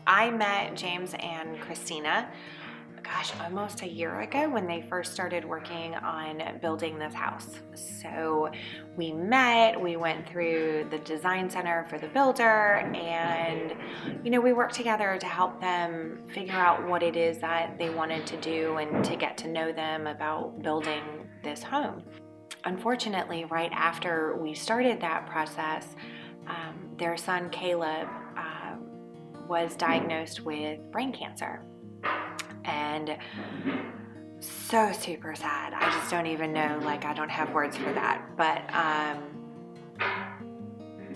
I met James and Christina, almost a year ago when they first started working on building this house. So we met, we went through the design center for the builder, and we worked together to help them figure out what it is that they wanted to do and to get to know them about building this home. Unfortunately, right after we started that process, their son Caleb was diagnosed with brain cancer. And so super sad. I just don't even know, I don't have words for that. But,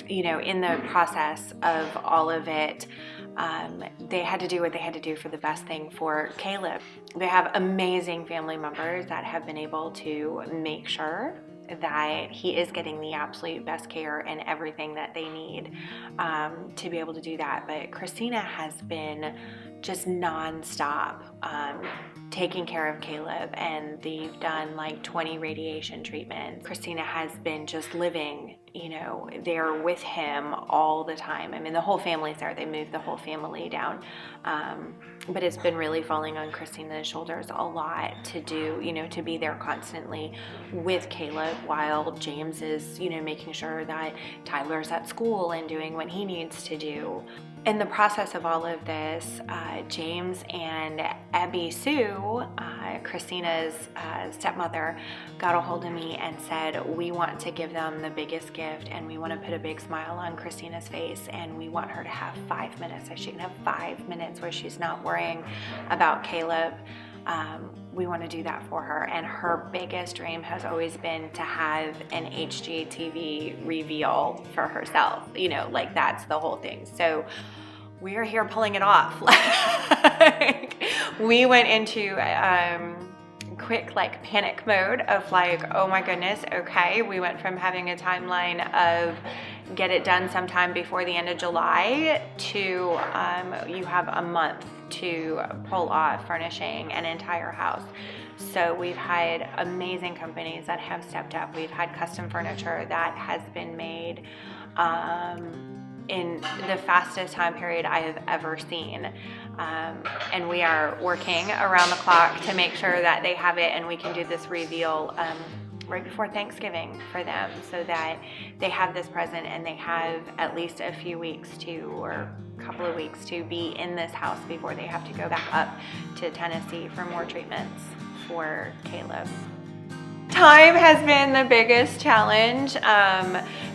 in the process of all of it, they had to do what they had to do for the best thing for Caleb. They have amazing family members that have been able to make sure that he is getting the absolute best care and everything that they need to be able to do that. But Christina has been just nonstop taking care of Caleb, and they've done 20 radiation treatments. Christina has been just living, there with him all the time. I mean, the whole family's there. They moved the whole family down. But it's been really falling on Christina's shoulders a lot to do, to be there constantly with Caleb while James is, making sure that Tyler's at school and doing what he needs to do. In the process of all of this, James and Abby Sue, Christina's stepmother, got a hold of me and said, we want to give them the biggest gift, and we want to put a big smile on Christina's face, and we want her to have 5 minutes. So she can have 5 minutes where she's not worrying about Caleb. We want to do that for her, and her biggest dream has always been to have an HGTV reveal for herself. That's the whole thing. So we are here pulling it off. We went into quick panic mode of oh my goodness, okay. We went from having a timeline of get it done sometime before the end of July to you have a month to pull off furnishing an entire house. So we've had amazing companies that have stepped up. We've had custom furniture that has been made in the fastest time period I have ever seen. And we are working around the clock to make sure that they have it and we can do this reveal right before Thanksgiving for them, so that they have this present and they have at least a few weeks or a couple of weeks to be in this house before they have to go back up to Tennessee for more treatments for Caleb. Time has been the biggest challenge,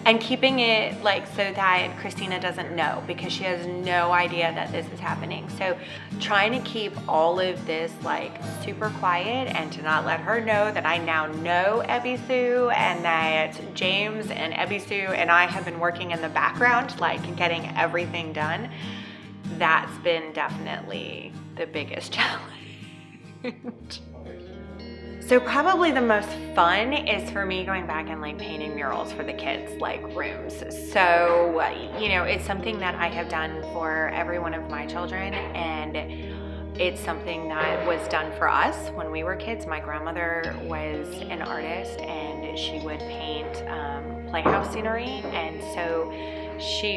and keeping it so that Christina doesn't know, because she has no idea that this is happening. So trying to keep all of this super quiet and to not let her know that I now know Abby Sue, and that James and Abby Sue and I have been working in the background getting everything done. That's been definitely the biggest challenge. So probably the most fun is for me going back and painting murals for the kids, rooms. So, it's something that I have done for every one of my children, and it's something that was done for us when we were kids. My grandmother was an artist, and she would paint playhouse scenery, and so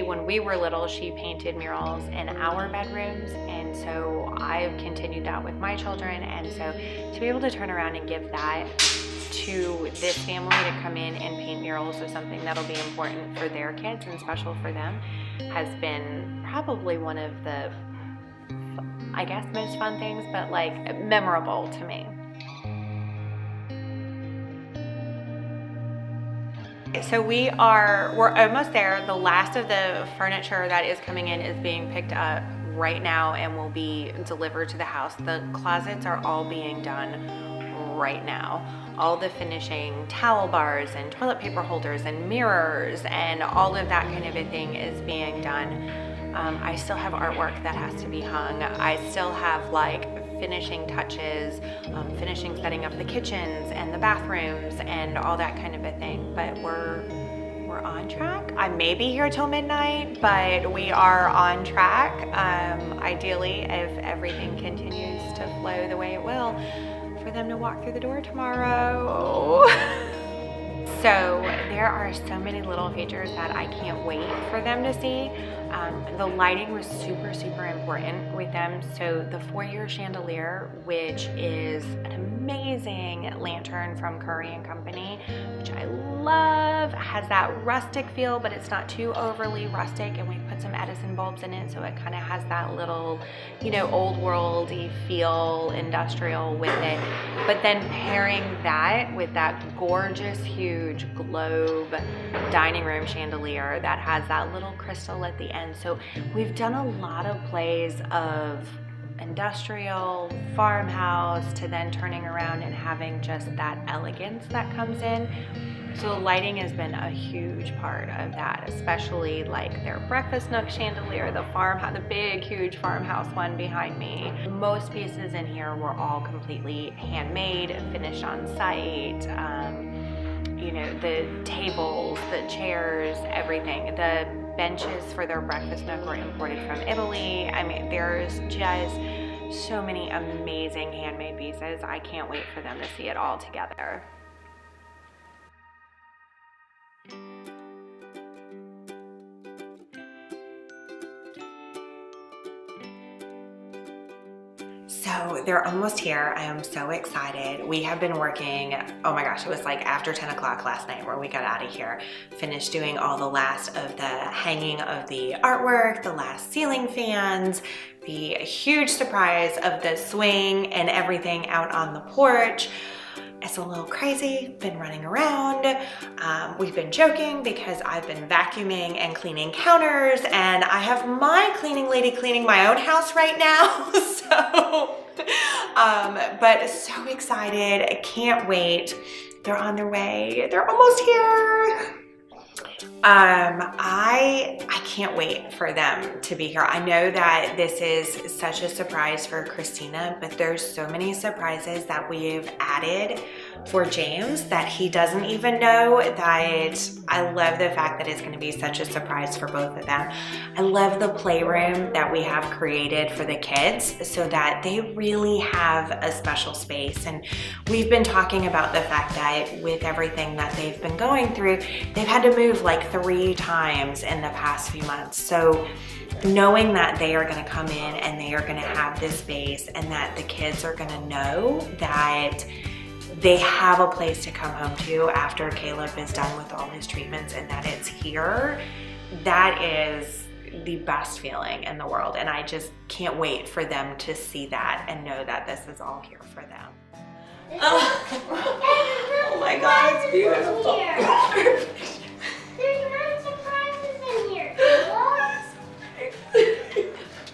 when we were little, she painted murals in our bedrooms, and so I've continued that with my children. And so to be able to turn around and give that to this family to come in and paint murals is something that'll be important for their kids and special for them, has been probably one of the, most fun things, but memorable to me. So we're almost there. The last of the furniture that is coming in is being picked up right now and will be delivered to the house. The closets are all being done right now. All the finishing towel bars and toilet paper holders and mirrors and all of that kind of a thing is being done. I still have artwork that has to be hung. I still have finishing touches, finishing setting up the kitchens and the bathrooms and all that kind of a thing. But we're on track. I may be here till midnight, but we are on track. Ideally, if everything continues to flow the way it will, for them to walk through the door tomorrow. So there are so many little features that I can't wait for them to see. The lighting was super, super important with them. So the foyer chandelier, which is an amazing lantern from Curry & Company, which I love, has that rustic feel, but it's not too overly rustic. And we put some Edison bulbs in it, so it kind of has that little, you know, old worldy feel, industrial with it. But then pairing that with that gorgeous, huge globe dining room chandelier that has that little crystal at the end. So we've done a lot of plays of industrial, farmhouse, to then turning around and having just that elegance that comes in. So lighting has been a huge part of that, especially like their breakfast nook chandelier, the farmhouse, the big, huge farmhouse one behind me. Most pieces in here were all completely handmade, finished on site. You know, the tables, the chairs, everything. The benches for their breakfast nook were imported from Italy. I mean, there's just so many amazing handmade pieces. I can't wait for them to see it all together. So they're almost here. I am so excited. We have been working, oh my gosh, it was like after 10 o'clock last night where we got out of here, finished doing all the last of the hanging of the artwork, the last ceiling fans, the huge surprise of the swing and everything out on the porch. It's a little crazy, been running around. We've been joking because I've been vacuuming and cleaning counters, and I have my cleaning lady cleaning my own house right now. But so excited, I can't wait. They're on their way, they're almost here. I can't wait for them to be here. I know that this is such a surprise for Christina, but there's so many surprises that we've added for James that he doesn't even know. That I love the fact that it's going to be such a surprise for both of them. I love the playroom that we have created for the kids so that they really have a special space. And we've been talking about the fact that with everything that they've been going through, they've had to move like 3 times in the past few months. So knowing that they are going to come in and they are going to have this space, and that the kids are going to know that they have a place to come home to after Caleb is done with all his treatments, and that it's here, that is the best feeling in the world. And I just can't wait for them to see that and know that this is all here for them. Oh my God, it's beautiful. There's no surprises in here.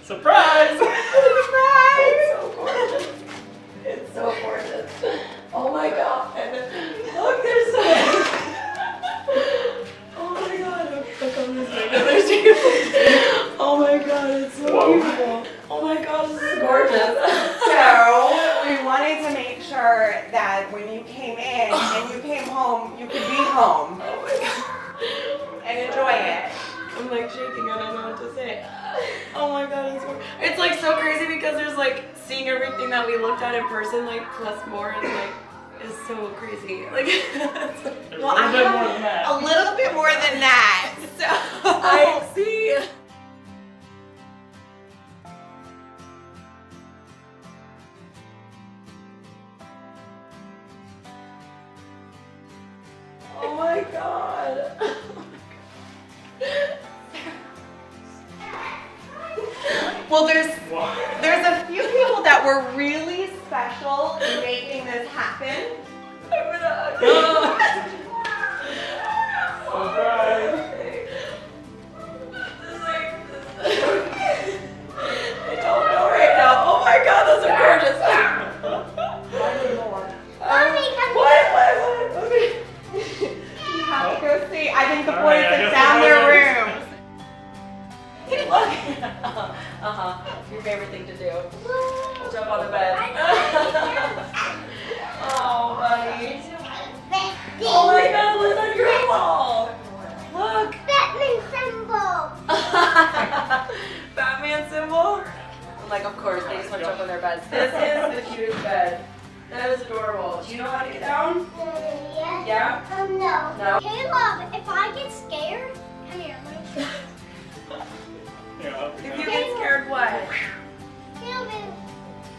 Surprise! Surprise! It's so gorgeous. It's so gorgeous. Oh my God. Look, there's so oh my God. Look on this way. There's you. Oh my God, it's so beautiful. Oh my God, this is gorgeous. So we wanted to make sure that when you came in and you came home, you could be home Oh my God. and enjoy it. I'm like shaking, I don't know what to say. Oh my God, it's like so crazy because there's like seeing everything that we looked at in person, like plus more is like, is so crazy. Like, Well, I have a little bit more than that. So I see. Oh my God. well, there's a few people that were really special in making this happen. Surprise. I don't know right now. Oh my God, those are gorgeous. Mommy, come What? Okay. You have to go see. I think the boys have found their rooms. Look. Your favorite thing to do. Jump on the bed. Oh, buddy. Oh my God, look on your wall. Look. Batman symbol. Batman symbol. Like, of course, they just want to jump on their beds. This is the cutest bed. That is adorable. Do you know how to get down? Yeah. Yeah? No. No. Caleb, if I get scared, come here. If you get scared, what? Caleb,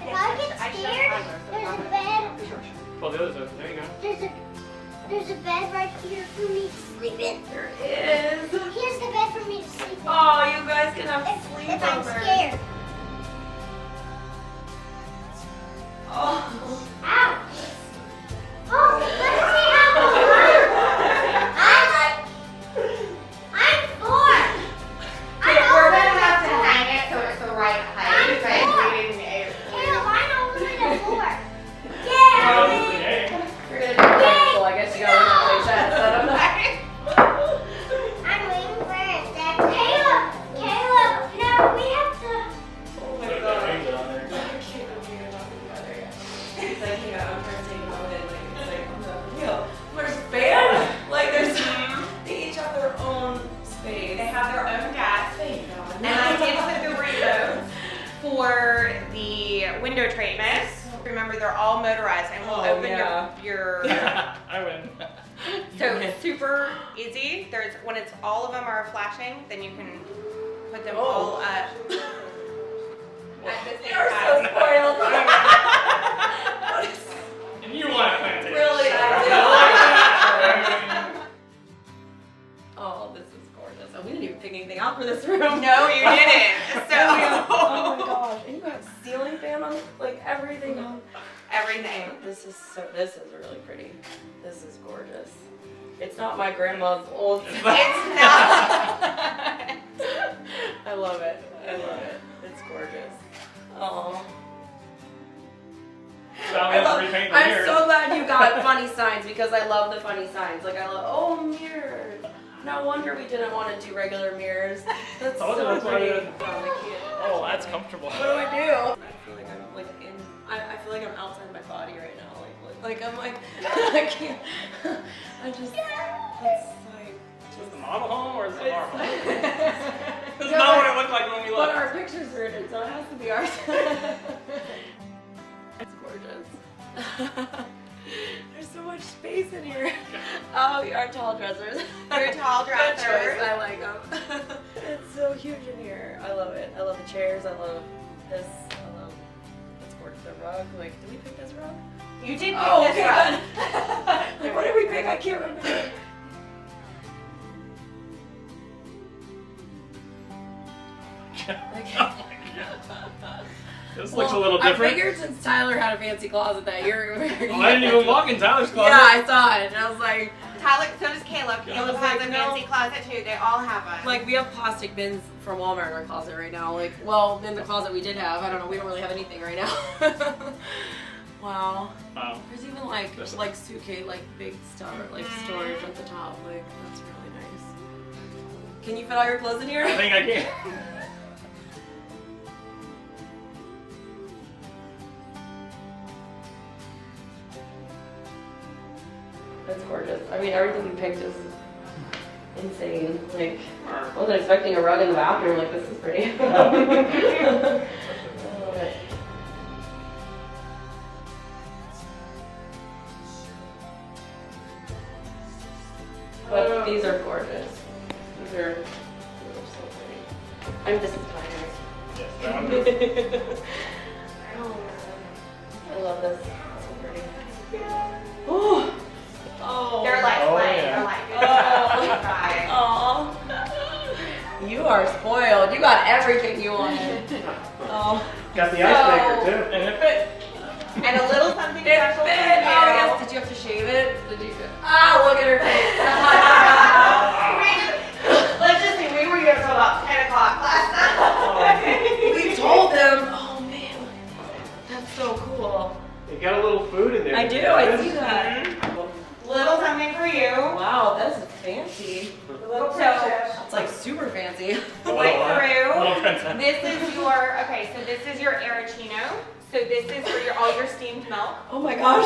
if I get scared, there's a bed. Well, the other's open. There you go. There's a bed right here for me to sleep in. There is. Here's the bed for me to sleep in. Oh, you guys can have If I'm sleepovers. scared. Oh. Ouch. Oh, let's see how high. I'm 4. We're gonna have to hang it so it's the right height, but we didn't. Caleb, I'm only a 4. Hey. Yeah. You're gonna do it, so I guess you gotta play chess. I don't know. I'm waiting for it. Caleb, no, we have to. Oh my Put god. the angel on there. I can't believe I'm not together yet. He's like, yeah, I'm trying to take him out and like, it's like, yo, there's bands. Like, they each have their own space. They have their own desk. Thank God. And I did put the windows for the window treatments. Remember, they're all motorized, and we'll Oh, open yeah. your I win. So it's super easy. There's when it's all of them are flashing, then you can put them all up at the same You're time. so spoiled. And you want to plant it. Really, I do. Oh, this is gorgeous. Oh, we didn't even pick anything out for this room. No, you didn't. So Oh my gosh. And you have ceiling fan on, like everything on. everything. This is really pretty. This is gorgeous. It's not my grandma's old. It's not. I love it. I love it. It's gorgeous. Oh. So we have to repaint the I'm mirrors. so glad you got funny signs because I love the funny signs. Like I love mirrors. No wonder we didn't want to do regular mirrors. That's Oh, so that's why pretty. we- Oh, that's comfortable. What do I do? I feel like I'm like in. I feel like I'm outside my body right now. Like I'm like I can't. I just. It's like. Is this the model home or is it our home? This is No, not what it looked like when we But left. our pictures are in it, so it has to be ours. It's gorgeous. There's so much space in here. Oh, our tall dressers. Your tall Good choice. dressers. I like them. It's so huge in here. I love it. I love the chairs. I love this. I love. It's gorgeous. The rug. Like, did we pick this rug? You did pick Oh, this okay, up. good. Like, what did we pick? I can't remember. This looks a little different. I figured since Tyler had a fancy closet that year. Oh, I didn't even walk in Tyler's closet. Yeah, I saw it, and I was like, Tyler, so does Caleb. Caleb has a No. fancy closet too. They all have one. like we have plastic bins from Walmart in our closet right now. Like, well, in the closet we did have. I don't know. We don't really have anything right now. Wow. Wow. There's even like suitcase, like big stuff, like storage at the top. Like that's really nice. Can you fit all your clothes in here? I think I can. That's gorgeous. I mean, everything you picked is insane. Like, I wasn't expecting a rug in the bathroom. Like, this is pretty. I love it. But these are gorgeous. These are so pretty. I'm just tired. Yes, that one. I love this. It's so pretty. Oh. Oh. They're like Oh, playing. yeah. They're like good. Right. Aw. You are spoiled. You got everything you wanted. Oh. Got the icebreaker too. And it fit. And a little something It special fit. for you. Oh, yes. Did you have to shave it? Did you? Ah, look at her face. Let's just say we were here until about 10 o'clock last night. We told them. Oh man, that's so cool. You got a little food in there. I do. I see that. Little something for you. Wow, that's fancy. So That's like super fancy. way Little through. princess. This is your okay. So this is your Arancino. So this is for your all your steamed milk Oh my gosh.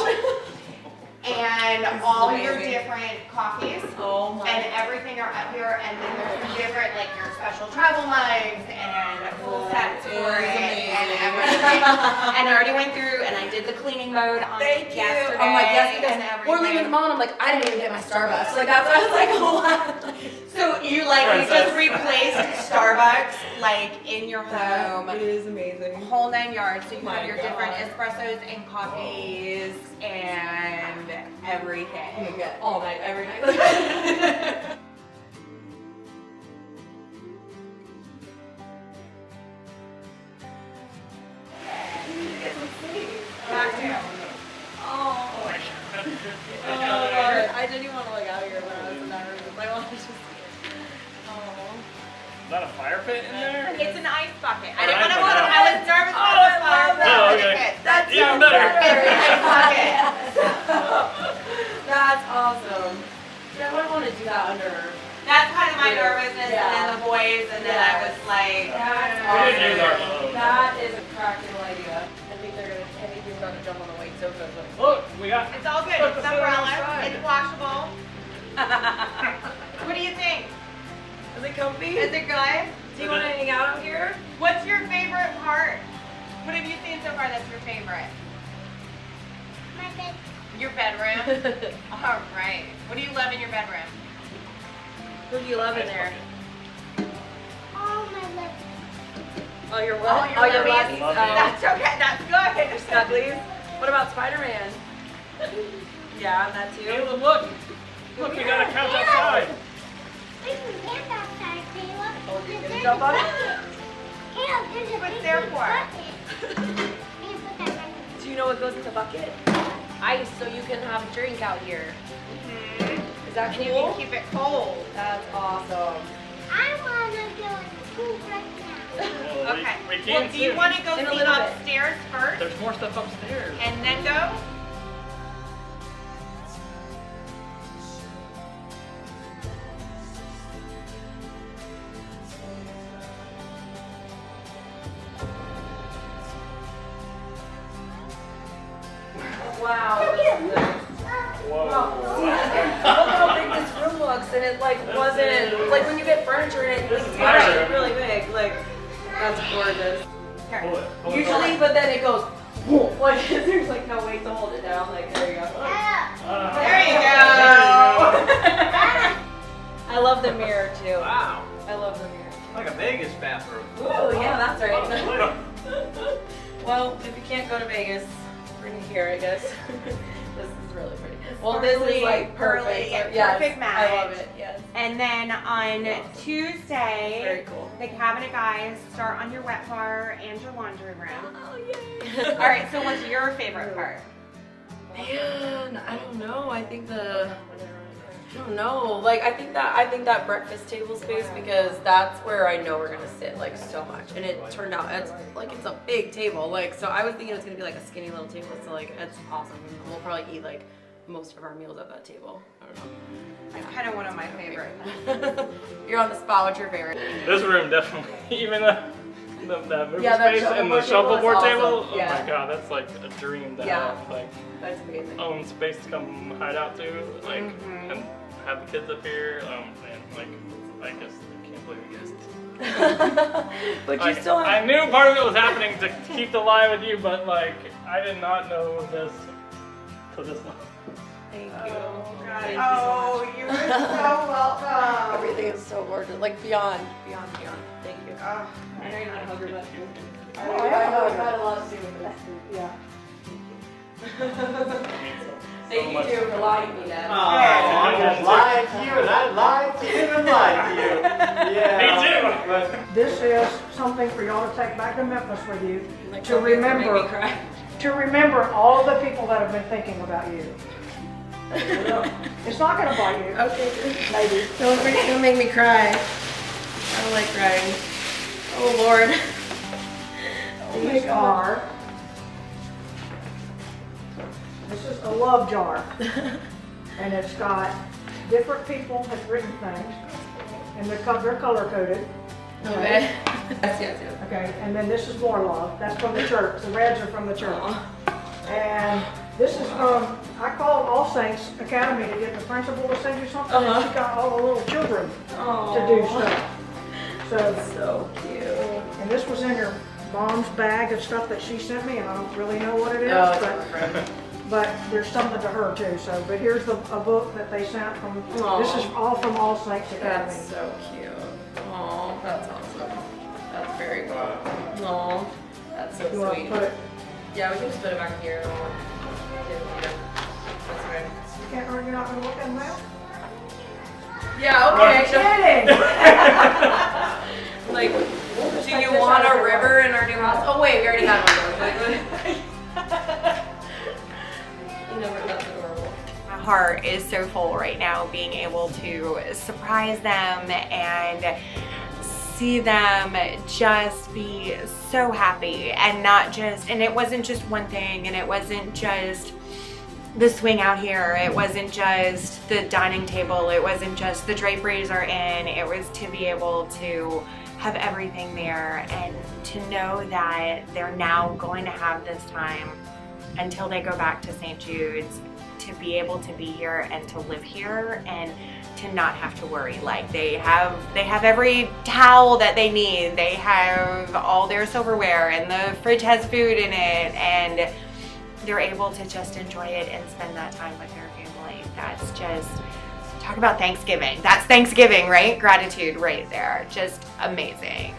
and This is all your amazing. different coffees. Oh my. And everything are up here, and then there's your different, like your special travel mugs and full sets for That is it, and amazing. everything. And I already went through and I did the cleaning mode on Thank you. yesterday. I'm like, yes, and because we're leaving everything. tomorrow, and I'm like, I didn't even get my Starbucks. Like, that's what I was like, oh, So you just replaced Starbucks like in your home. It is amazing. Whole 9 yards. So you My have your God. different espressos and coffees and everything. Yeah, all night, every night. Oh, I didn't even want to look out here when I was in that room. I wanted to just. Oh. Is that a fire pit in there? It's an ice bucket. I didn't Ice want to bucket. I was nervous about the fire pit. Oh, but okay. it fits. That's Even better. It's an ice bucket. That's awesome. Yeah, I wouldn't want to do that under. That's kind of my nervousness, and then the boys, and then I was like, That's We didn't use our awesome. clothes. That is a practical idea. I think he's about to jump on the white sofa. Look, we got. it's all good. It's umbrella. It's washable. What do you think? Is it comfy? Is it good? Do you want to hang out here? What's your favorite part? What have you seen so far that's your favorite? My bed. Your bedroom? All right. What do you love in your bedroom? Who do you love in there? All my lips. Oh, your what? All your Oh, your lubbies? lubbies? That's okay. That's good. Your snugglies? What about Spider-Man? Yeah, that too. Caleb, look. Look, we got a couch outside. We can get outside, Caleb. Oh, you're gonna jump on it? Caleb, there's a What's big there for? bucket. Can you put that right there? Do you know what goes in the bucket? Ice, so you can have a drink out here. Is that And you cool? can keep it cold. That's awesome. I want to go in the pool right now. Well, Okay. We Well, can do you soon. want to go In a see little bit. upstairs first There's more stuff upstairs. and then go? Wow. Whoa. Look how big this room looks, and it like wasn't like when you get furniture in it, it's nicer. really big. Like that's gorgeous. Pull it. Pull it Usually, but then it goes whoop, like there's like no way to hold it down. Like there you go. There you go. I love the mirror too. Wow. I love the mirror. Like a Vegas bathroom. Oh yeah, that's right. Oh, Well, if you can't go to Vegas, bring it here, I guess. This is really pretty. Well, Sparkly, this is like perfect. pearly, Yes, perfect match. I love it. Yes. And then on Very Tuesday, cool. the cabinet guys start on your wet bar and your laundry room. Oh yay! All right, so what's your favorite part? Man, I don't know. I think I don't know. Like I think that breakfast table space, because that's where I know we're gonna sit like so much. And it turned out it's a big table. Like so I was thinking it's gonna be like a skinny little table. So like it's awesome. And we'll probably eat like most of our meals at that table. I don't know. It's kind of one of my favorites. You're on the spot. What's your favorite? This room definitely, even that movie Yeah, that space and the shuffleboard table is shuffleboard table. awesome. Oh Yeah. my god, that's like a dream to Yeah. have. Like That's amazing. own space to come hide out to, like and have the kids up here. Oh man, like I guess I can't believe you guys. But you Like, still have. I knew part of it was happening to keep the lie with you, but like I did not know this till this one. Thank you. God, Thank you so much. you were so welcome. Everything is so gorgeous. Like beyond. Thank you. Oh, I know you're gonna hug her, but. Oh, I yeah. know it had a lot to do with this. Yeah. Thank you too for lying to me, Dad. I just lied to you, and I lied to you, and lied to you. Yeah. Me But This is something for y'all to take back to Memphis with you, Like, to don't make me remember, cry. to remember all the people that have been thinking about you. It's not gonna bite you, Okay, good. maybe. Don't make me cry. I don't like crying. Oh Lord. Oh my These God. are, this is a love jar, and it's got different people have written things, and they're color coded. Okay. Yes. Okay, and then this is more love. That's from the church. The reds are from the church. And this is from, I called All Saints Academy to get the principal to send you something, and she got all the little children to do stuff. So, So cute. and this was in your mom's bag of stuff that she sent me, and I don't really know what it is, Oh, it's but, my friend. but there's something to her too. So, but here's a book that they sent from. Aw. This is all from All Saints Academy. That's so cute. Oh, that's awesome. That's very cool. Oh, that's so You want to sweet. put it? Yeah, we can just put it back here. That's right. You can't. You're not gonna look at them now. Yeah, okay. Kidding. Like, Just do take you this want out of a the river in our new house? Oh wait, we already had one. You know, that's adorable. My heart is so full right now being able to surprise them and see them just be so happy, and not just, and it wasn't just one thing, and it wasn't just the swing out here, it wasn't just the dining table, it wasn't just the draperies are in, it was to be able to have everything there and to know that they're now going to have this time until they go back to St. Jude's to be able to be here and to live here and to not have to worry. Like they have every towel that they need, they have all their silverware, and the fridge has food in it, and they're able to just enjoy it and spend that time with their family. That's just, talk about Thanksgiving. That's Thanksgiving, right? Gratitude right there. Just amazing.